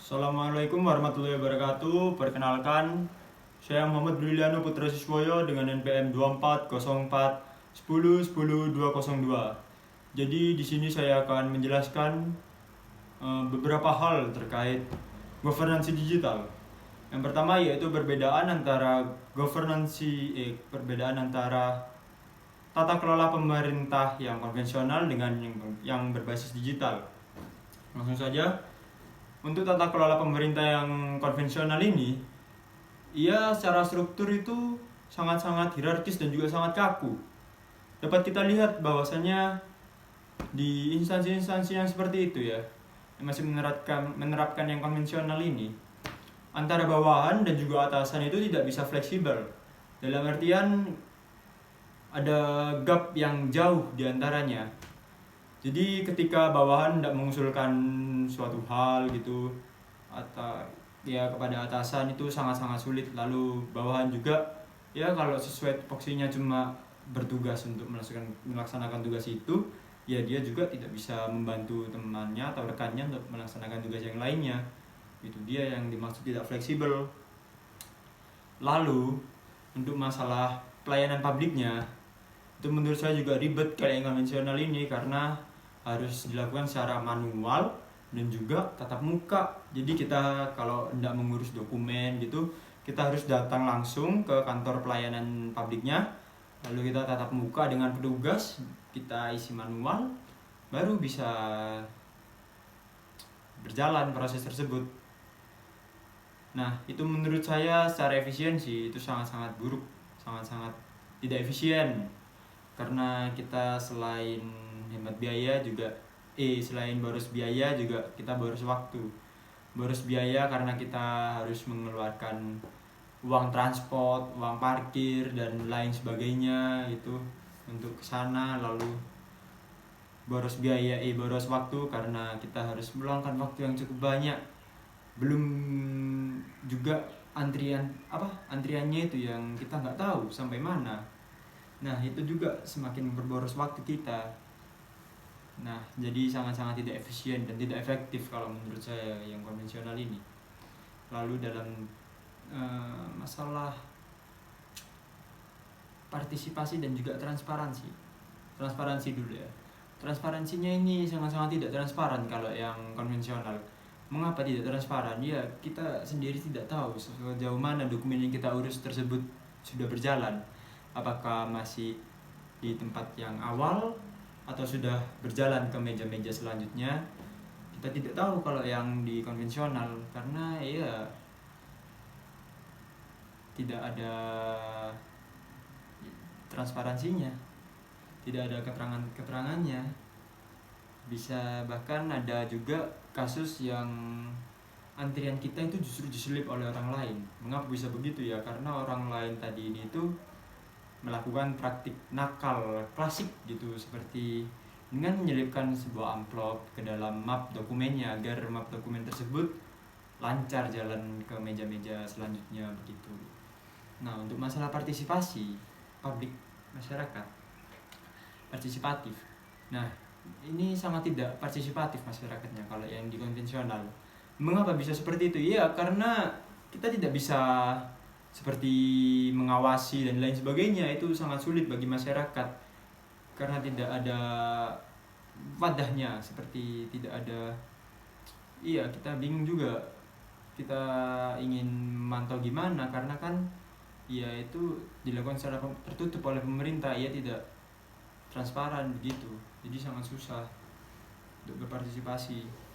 Assalamualaikum warahmatullahi wabarakatuh. Perkenalkan, saya Muhammad Briliano Putra Siswoyo dengan NPM 240410100202. Jadi di sini saya akan menjelaskan beberapa hal terkait governance digital. Yang pertama yaitu perbedaan antara tata kelola pemerintah yang konvensional dengan yang berbasis digital. Langsung saja. Untuk tata kelola pemerintah yang konvensional ini, ia secara struktur itu sangat-sangat hierarkis dan juga sangat kaku. Dapat kita lihat bahwasanya di instansi-instansi yang seperti itu ya, yang masih menerapkan yang konvensional ini, antara bawahan dan juga atasan itu tidak bisa fleksibel. Dalam artian ada gap yang jauh di antaranya. Jadi ketika bawahan tidak mengusulkan suatu hal gitu atau ya kepada atasan itu sangat-sangat sulit. Lalu bawahan juga ya kalau sesuai tupoksinya cuma bertugas untuk melaksanakan tugas itu, ya dia juga tidak bisa membantu temannya atau rekannya untuk melaksanakan tugas yang lainnya. Itu dia yang dimaksud tidak fleksibel. Lalu untuk masalah pelayanan publiknya, itu menurut saya juga ribet kayak yang konvensional ini karena harus dilakukan secara manual dan juga tatap muka. Jadi kita kalau tidak mengurus dokumen gitu, kita harus datang langsung ke kantor pelayanan publiknya, lalu kita tatap muka dengan petugas, kita isi manual, baru bisa berjalan proses tersebut. Nah, itu menurut saya secara efisiensi itu sangat-sangat buruk, sangat-sangat tidak efisien. Karena kita selain hemat biaya juga selain boros biaya juga kita boros waktu. Boros biaya karena kita harus mengeluarkan uang transport, uang parkir dan lain sebagainya itu untuk kesana. Lalu boros biaya boros waktu karena kita harus meluangkan waktu yang cukup banyak. Belum juga antriannya itu yang kita nggak tahu sampai mana. Nah, itu juga semakin memperboros waktu kita. Nah, jadi sangat-sangat tidak efisien dan tidak efektif kalau menurut saya yang konvensional ini. Lalu dalam masalah partisipasi dan juga transparansi. Transparansi dulu ya. Transparansinya ini sangat-sangat tidak transparan kalau yang konvensional. Mengapa tidak transparan? Ya, kita sendiri tidak tahu sejauh mana dokumen yang kita urus tersebut sudah berjalan. Apakah masih di tempat yang awal atau sudah berjalan ke meja-meja selanjutnya. Kita tidak tahu kalau yang di konvensional karena ya tidak ada transparansinya, tidak ada keterangannya. Bisa bahkan ada juga kasus yang antrian kita itu justru diselip oleh orang lain. Mengapa bisa begitu ya? Karena orang lain tadi ini itu melakukan praktik nakal klasik gitu, seperti dengan menyelipkan sebuah amplop ke dalam map dokumennya agar map dokumen tersebut lancar jalan ke meja-meja selanjutnya begitu. Nah, untuk masalah partisipasi publik masyarakat partisipatif. Nah, ini sangat tidak partisipatif masyarakatnya kalau yang di konvensional. Mengapa bisa seperti itu? Ya, karena kita tidak bisa seperti mengawasi dan lain sebagainya, itu sangat sulit bagi masyarakat karena tidak ada wadahnya, seperti tidak ada. Iya, kita bingung juga kita ingin memantau gimana karena kan ya itu dilakukan secara tertutup oleh pemerintah, ya tidak transparan begitu, jadi sangat susah untuk berpartisipasi.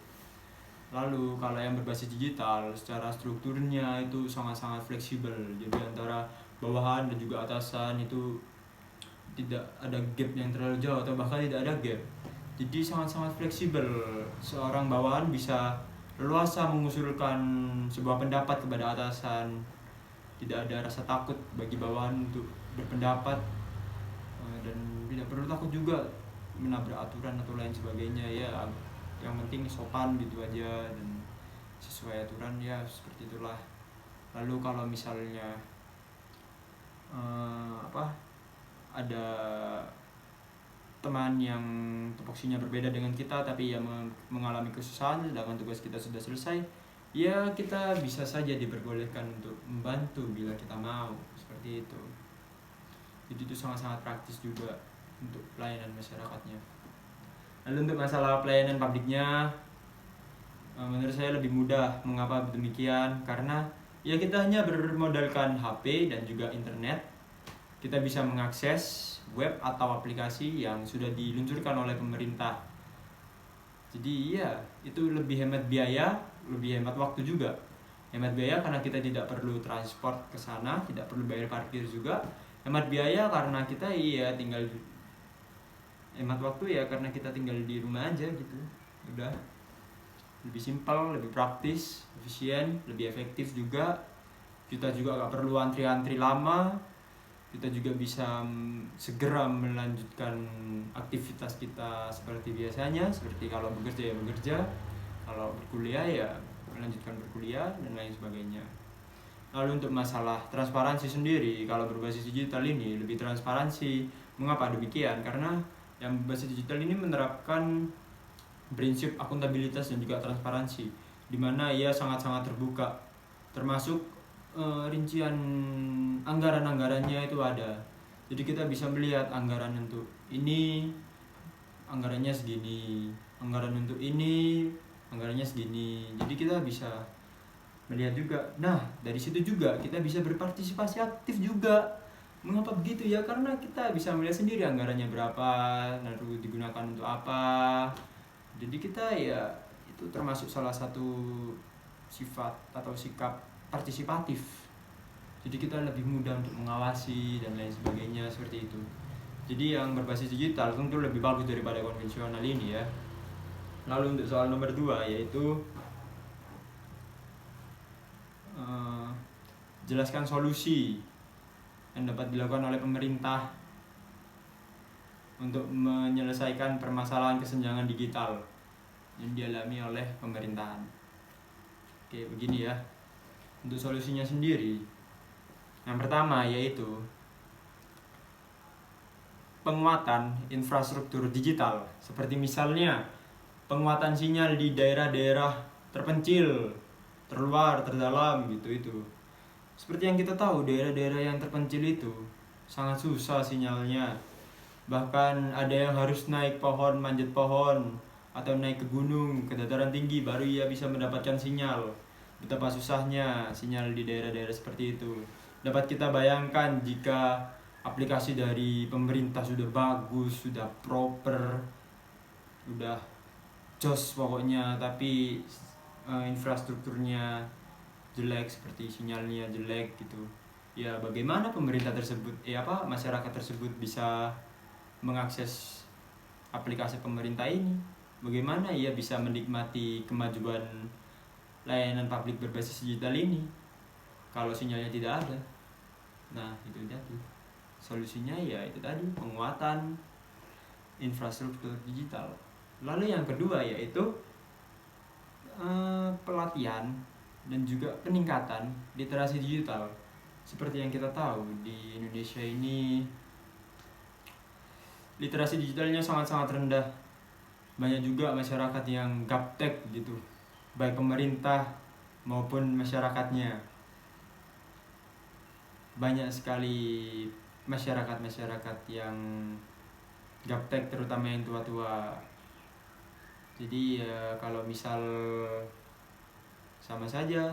Lalu kalau yang berbasis digital, secara strukturnya itu sangat-sangat fleksibel. Jadi antara bawahan dan juga atasan itu tidak ada gap yang terlalu jauh atau bahkan tidak ada gap. Jadi sangat-sangat fleksibel. Seorang bawahan bisa leluasa mengusulkan sebuah pendapat kepada atasan. Tidak ada rasa takut bagi bawahan untuk berpendapat dan tidak perlu takut juga menabrak aturan atau lain sebagainya ya. Yang penting sopan gitu aja dan sesuai aturan ya, seperti itulah. Lalu kalau misalnya ada teman yang tupoksinya berbeda dengan kita tapi ia mengalami kesusahan sedangkan tugas kita sudah selesai, ya kita bisa saja diperbolehkan untuk membantu bila kita mau, seperti itu. Jadi itu sangat-sangat praktis juga untuk pelayanan masyarakatnya. Lalu untuk masalah pelayanan publiknya, menurut saya lebih mudah. Mengapa demikian? Karena ya kita hanya bermodalkan HP dan juga internet. Kita bisa mengakses web atau aplikasi yang sudah diluncurkan oleh pemerintah. Jadi ya itu lebih hemat biaya, lebih hemat waktu juga. Hemat biaya karena kita tidak perlu transport ke sana, tidak perlu bayar parkir juga. Hemat biaya karena kita tinggal. Hemat waktu ya karena kita tinggal di rumah aja gitu. Udah. Lebih simpel, lebih praktis, efisien, lebih efektif juga. Kita juga gak perlu antri-antri lama. Kita juga bisa segera melanjutkan aktivitas kita seperti biasanya, seperti kalau bekerja ya bekerja, kalau berkuliah ya melanjutkan berkuliah dan lain sebagainya. Lalu untuk masalah transparansi sendiri, kalau berbasis digital ini lebih transparansi. Mengapa demikian? Karena yang berbasis digital ini menerapkan prinsip akuntabilitas dan juga transparansi, di mana ia sangat-sangat terbuka, termasuk rincian anggaran-anggarannya itu ada. Jadi kita bisa melihat anggaran untuk ini, anggarannya segini, anggaran untuk ini, anggarannya segini. Jadi kita bisa melihat juga. Nah, dari situ juga kita bisa berpartisipasi aktif juga. Mengapa begitu ya? Karena kita bisa melihat sendiri anggarannya berapa, lalu digunakan untuk apa. Jadi kita ya itu termasuk salah satu sifat atau sikap partisipatif. Jadi kita lebih mudah untuk mengawasi dan lain sebagainya seperti itu. Jadi yang berbasis digital tentu lebih bagus daripada konvensional ini ya. Lalu untuk soal nomor 2 yaitu jelaskan solusi yang dapat dilakukan oleh pemerintah untuk menyelesaikan permasalahan kesenjangan digital yang dialami oleh pemerintahan. Oke, begini ya. Untuk solusinya sendiri, yang pertama yaitu penguatan infrastruktur digital, seperti misalnya penguatan sinyal di daerah-daerah terpencil, terluar, terdalam gitu. Seperti yang kita tahu, daerah-daerah yang terpencil itu sangat susah sinyalnya. Bahkan ada yang harus naik pohon, manjat pohon, atau naik ke gunung, ke dataran tinggi baru ia bisa mendapatkan sinyal. Betapa susahnya sinyal di daerah-daerah seperti itu. Dapat kita bayangkan jika aplikasi dari pemerintah sudah bagus, sudah proper, sudah jos pokoknya, tapi infrastrukturnya jelek, seperti sinyalnya jelek gitu. Ya bagaimana pemerintah tersebut, masyarakat tersebut bisa mengakses aplikasi pemerintah ini? Bagaimana ia bisa menikmati kemajuan layanan publik berbasis digital ini kalau sinyalnya tidak ada? Nah, itu tadi. Solusinya ya itu tadi, penguatan infrastruktur digital. Lalu yang kedua yaitu pelatihan dan juga peningkatan literasi digital. Seperti yang kita tahu, di Indonesia ini literasi digitalnya sangat-sangat rendah. Banyak juga masyarakat yang gaptek gitu, baik pemerintah maupun masyarakatnya. Banyak sekali masyarakat yang gaptek, terutama yang tua-tua. Jadi ya kalau misal sama saja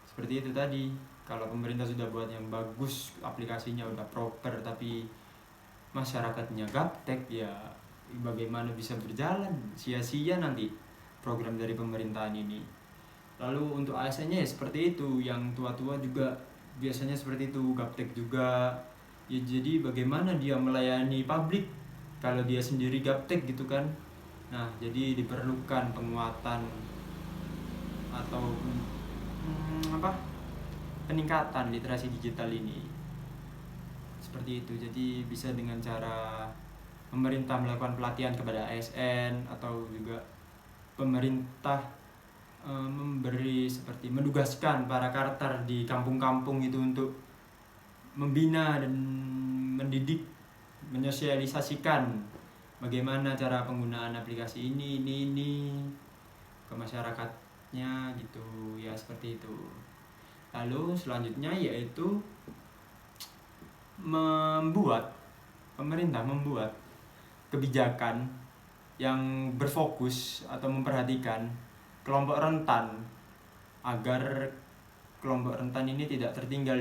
seperti itu tadi, kalau pemerintah sudah buat yang bagus, aplikasinya udah proper, tapi masyarakatnya gaptek, ya bagaimana bisa berjalan? Sia-sia nanti program dari pemerintahan ini. Lalu untuk ASN-nya ya seperti itu, yang tua-tua juga biasanya seperti itu, gaptek juga. Ya jadi bagaimana dia melayani publik kalau dia sendiri gaptek gitu kan? Nah, jadi diperlukan penguatan atau peningkatan literasi digital ini. Seperti itu. Jadi bisa dengan cara pemerintah melakukan pelatihan kepada ASN, atau juga pemerintah memberi seperti menugaskan para karter di kampung-kampung itu untuk membina dan mendidik, menyosialisasikan bagaimana cara penggunaan aplikasi ini ke masyarakatnya seterusnya gitu ya, seperti itu. Lalu selanjutnya yaitu pemerintah membuat kebijakan yang berfokus atau memperhatikan kelompok rentan, agar kelompok rentan ini tidak tertinggal